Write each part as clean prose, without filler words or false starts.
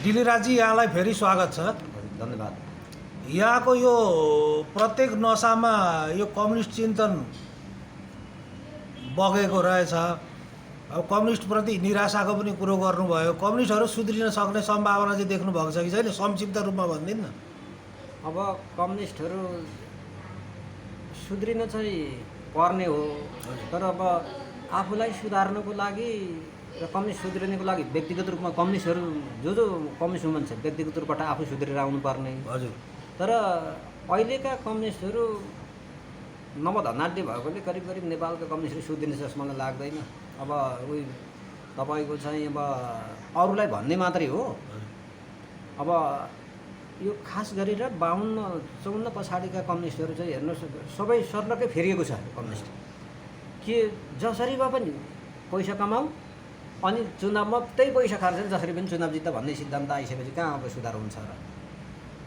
डिलिराजी यहाँलाई फेरि स्वागत छ। धन्यवाद। यहाँको यो प्रत्येक नसामा यो कम्युनिस्ट चिन्तन बगेको रहेछ। अब कम्युनिस्टप्रति निराशाको पनि कुरो गर्नुभयो। कम्युनिस्टहरू सुध्रिन सक्ने सम्भावना चाहिँ देख्नु भएको छ कि छैन? संक्षिप्त रूपमा भनिदिनु न। अब कम्युनिस्टहरू सुध्रिन चाहिँ पर्ने हो, तर अब आफूलाई सुधार्नको लागि र कम्युनिस्ट सुध्रिनको लागि व्यक्तिगत रूपमा कम्युनिस्टहरू जो कम्युनिस्ट हुनुहुन्छ व्यक्तिगत रूपबाट आफू सुध्रेर आउनुपर्ने। हजुर। तर अहिलेका कम्युनिस्टहरू नवधनाढ्य भएकोले करिब करिब नेपालका कम्युनिस्टहरू सुध्रिने जस्तो मलाई लाग्दैन। अब उही तपाईँको चाहिँ अब अरूलाई भन्ने मात्रै हो। अब यो खास गरेर 52-54 पछाडिका कम्युनिस्टहरू चाहिँ हेर्नुहोस्, सबै सर्लकै फेरिएको छ कम्युनिस्ट। के जसरी भए पनि पैसा कमाऊ अनि चुनावमा त्यही पैसा खर्चेर जसरी पनि चुनाव जित्दा भन्ने सिद्धान्त आइसकेपछि कहाँ अब सुधार हुन्छ र?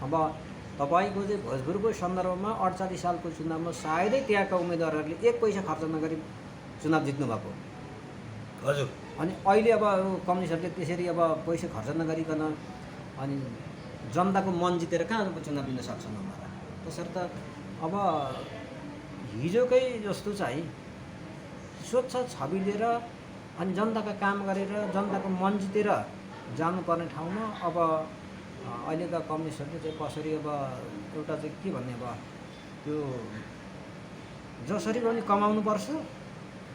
अब तपाईँको चाहिँ भोजपुरको सन्दर्भमा 48 सालको चुनावमा सायदै त्यहाँका उम्मेदवारहरूले एक पैसा खर्च नगरी चुनाव जित्नु भएको। हजुर। अनि अहिले अब कम्युनिस्टहरूले त्यसरी अब पैसा खर्च नगरिकन अनि जनताको मन जितेर कहाँ चुनाव लिन सक्छन् उनीहरू? त्यसर्थ अब हिजोकै जस्तो चाहिँ स्वच्छ छवि लिएर अनि जनताका काम गरेर जनताको मन जितेर जानुपर्ने ठाउँमा अब अहिलेका कम्युनिस्टहरूले चाहिँ कसरी अब एउटा चाहिँ के भन्ने, अब त्यो जसरी पनि कमाउनुपर्छ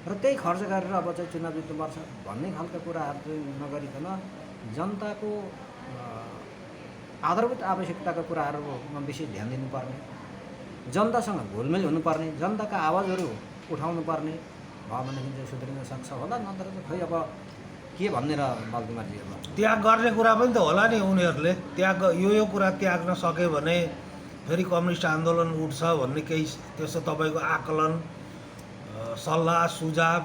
र त्यही खर्च गरेर अब चाहिँ चुनाव जित्नुपर्छ भन्ने खालका कुराहरू चाहिँ नगरिकन जनताको आधारभूत आवश्यकताका कुराहरूमा विशेष ध्यान दिनुपर्ने, जनतासँग घुलमेल हुनुपर्ने, जनताका आवाजहरू उठाउनुपर्ने भयो भनेदेखि चाहिँ सुध्रिन सक्छ होला। नत्र चाहिँ खै अब के भन्ने र बालकुमारजी? अब त्याग गर्ने कुरा पनि त होला नि उनीहरूले। त्याग यो कुरा त्याग्न सक्यो भने फेरि कम्युनिस्ट आन्दोलन उठ्छ भन्ने केही त्यस्तो तपाईँको आकलन, सल्लाह सुझाव?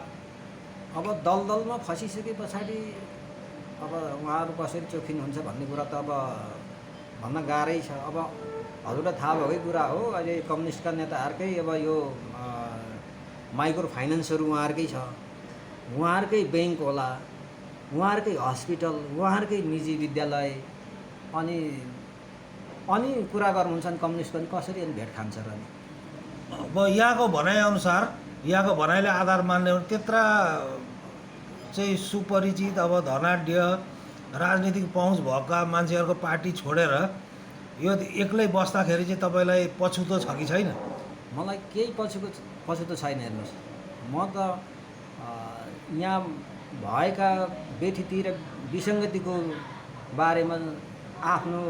अब दलदलमा फसिसके पछाडि अब उहाँहरू कसरी चोखिनुहुन्छ भन्ने कुरा त अब भन्न गाह्रै छ। अब हजुरलाई थाहा भएकै कुरा हो, अहिले कम्युनिस्टका नेताहरूकै अब यो माइक्रो फाइनेन्सहरू उहाँहरूकै छ, उहाँहरूकै ब्याङ्क होला, उहाँहरूकै हस्पिटल, उहाँहरूकै निजी विद्यालय, अनि कुरा गर्नुहुन्छ नि कम्युनिस्ट पनि कसरी अनि भेट खान्छ र? अब यहाँको भनाइअनुसार, यहाँको भनाइले आधार मान्ने हो त्यत्रा चाहिँ सुपरिचित अब धनाढ्य राजनीतिक पहुँच भएका मान्छेहरूको पार्टी छोडेर यो एक्लै बस्दाखेरि चाहिँ तपाईँलाई पछुतो छ कि छैन? मलाई केही पछुतो छैन। हेर्नुहोस्, म त यहाँ भएका व्यथिति र विसङ्गतिको बारेमा आफ्नो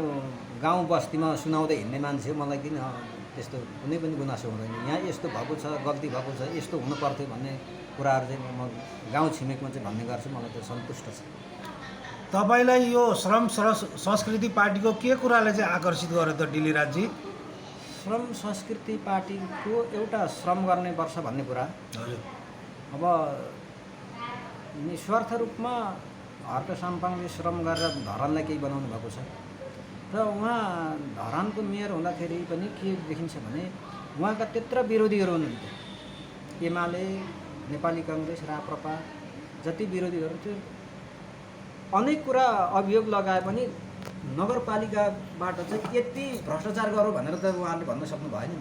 गाउँ बस्तीमा सुनाउँदै हिँड्ने मान्छे हो। मलाई किन त्यस्तो कुनै पनि गुनासो हुँदैन। यहाँ यस्तो भएको छ, गल्ती भएको छ, यस्तो हुनुपर्थ्यो भन्ने कुराहरू चाहिँ म गाउँ छिमेकमा चाहिँ भन्ने गर्छु। मलाई त्यो सन्तुष्ट छ। तपाईँलाई यो श्रम संस्कृति पार्टीको के कुराले चाहिँ आकर्षित गर्यो त डिलिराजी? श्रम संस्कृति पार्टीको एउटा श्रम गर्ने वर्ष भन्ने कुरा। हजुर। अब निस्वार्थ रूपमा हर्क साम्पाङले श्रम गरेर धरानलाई केही बनाउनु भएको छ र उहाँ धरानको मेयर हुँदाखेरि पनि के देखिन्छ भने उहाँका त्यत्र विरोधीहरू हुनुहुन्थ्यो। एमाले, नेपाली काङ्ग्रेस, राप्रपा जति विरोधीहरू थियो अनेक कुरा अभियोग लगाए पनि नगरपालिकाबाट चाहिँ यति भ्रष्टाचार गरौँ भनेर त उहाँहरूले भन्न सक्नु भएन।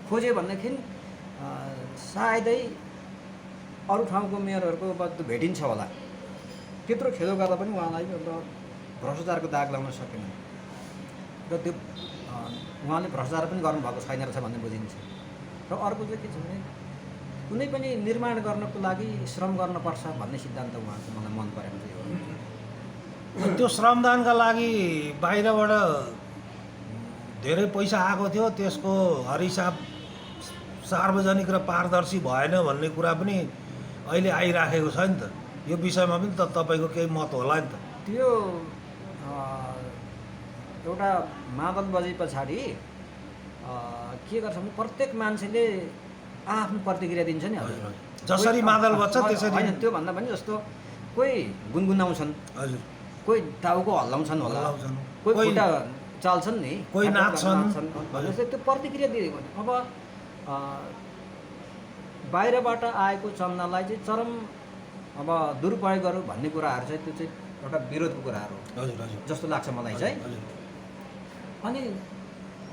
खोज्यो भनेदेखि सायदै अरू ठाउँको मेयरहरूको भेटिन्छ होला। त्यत्रो खेलो गर्दा पनि उहाँलाई भ्रष्टाचारको दाग लगाउन सकेन र त्यो उहाँले भ्रष्टाचार पनि गर्नुभएको छैन रहेछ भन्ने बुझिन्छ। र अर्को चाहिँ के छ भने कुनै पनि निर्माण गर्नको लागि श्रम गर्नुपर्छ भन्ने सिद्धान्त उहाँको मलाई मन परेको थियो। त्यो श्रमदानका लागि बाहिरबाट धेरै पैसा आएको थियो, त्यसको हरहिसाब सार्वजनिक र पारदर्शी भएन भन्ने कुरा पनि अहिले आइराखेको छ नि त। यो विषयमा पनि त तपाईँको केही मत होला नि त? त्यो एउटा मादल बजे पछाडि के गर्छ भने प्रत्येक मान्छेले आफ्नो प्रतिक्रिया दिन्छ नि। हजुर, जसरी मादल बज्छ त्यसरी होइन, त्यो भन्दा पनि जस्तो कोही गुनगुनाउँछन्, हजुर, कोही टाउको हल्लाउँछन् होला, कोही खुट्टा चाल्छन् नि, कोही नाच्छन्। त्यो प्रतिक्रिया दिएको। अब बाहिरबाट आएको चन्दालाई चाहिँ चरम अब दुरुपयोग गरौँ भन्ने कुराहरू चाहिँ त्यो चाहिँ एउटा विरोधको कुराहरू हजुर हजुर जस्तो लाग्छ मलाई चाहिँ। हजुर अनि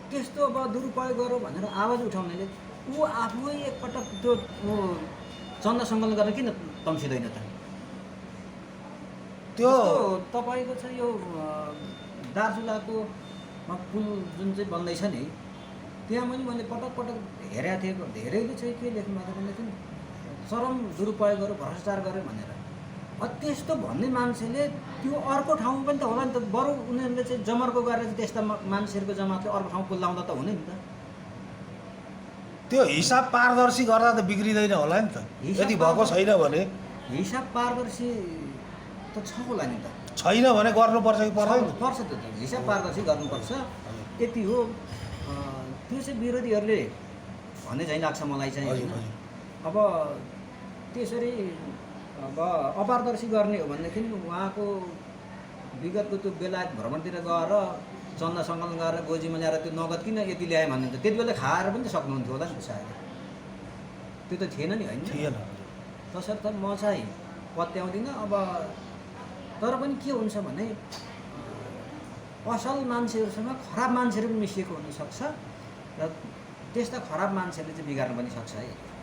त्यस्तो अब दुरुपयोग गरौँ भनेर आवाज उठाउनेले ऊ आफै एकपटक त्यो चन्दा सङ्कलन गरेर किन तम्सिँदैन त? त्यो तपाईँको चाहिँ यो दार्चुलाको पुल जुन चाहिँ बन्दैछ नि, त्यहाँ मैले पटक पटक हेरेको थिएँ। धेरैले चाहिँ के लेख्नु भएको भनेदेखि चरम दुरुपयोग गर्यो, भ्रष्टाचार गर्यो भनेर। त्यस्तो भन्ने मान्छेले त्यो अर्को ठाउँमा पनि त होला नि त। बरु उनीहरूले चाहिँ जमर्को गरेर चाहिँ त्यस्ता मान्छेहरूको जमातले अर्को ठाउँ पुल्याउँदा त हुने नि त। त्यो हिसाब पारदर्शी गर्दा त बिग्रिँदैन होला नि त। यदि भएको छैन भने, हिसाब पारदर्शी त छ होला नि त। छैन भने गर्नुपर्छ कि पर्दैन? पर्छ त, हिसाब पारदर्शी गर्नुपर्छ, यति हो। त्यो चाहिँ विरोधीहरूले भन्ने चाहिँ लाग्छ मलाई चाहिँ। हजुर हजुर अब त्यसरी अब अपारदर्शी गर्ने हो भनेदेखि उहाँको विगतको त्यो बेलायत भ्रमणतिर गएर चन्दा सङ्कलन गरेर गोजीमा ल्याएर त्यो नगद किन यति ल्यायो भने त त्यति बेला खाएर पनि त सक्नुहुन्थ्यो होला नि सायद। त्यो त थिएन नि, होइन? थिएन। तसर्थ म चाहिँ पत्याउँदिनँ। अब तर पनि के हुन्छ भने असल मान्छेहरूसँग खराब मान्छेहरू पनि मिसिएको हुनसक्छ र त्यस्ता खराब मान्छेहरूले चाहिँ बिगार्न पनि सक्छ है।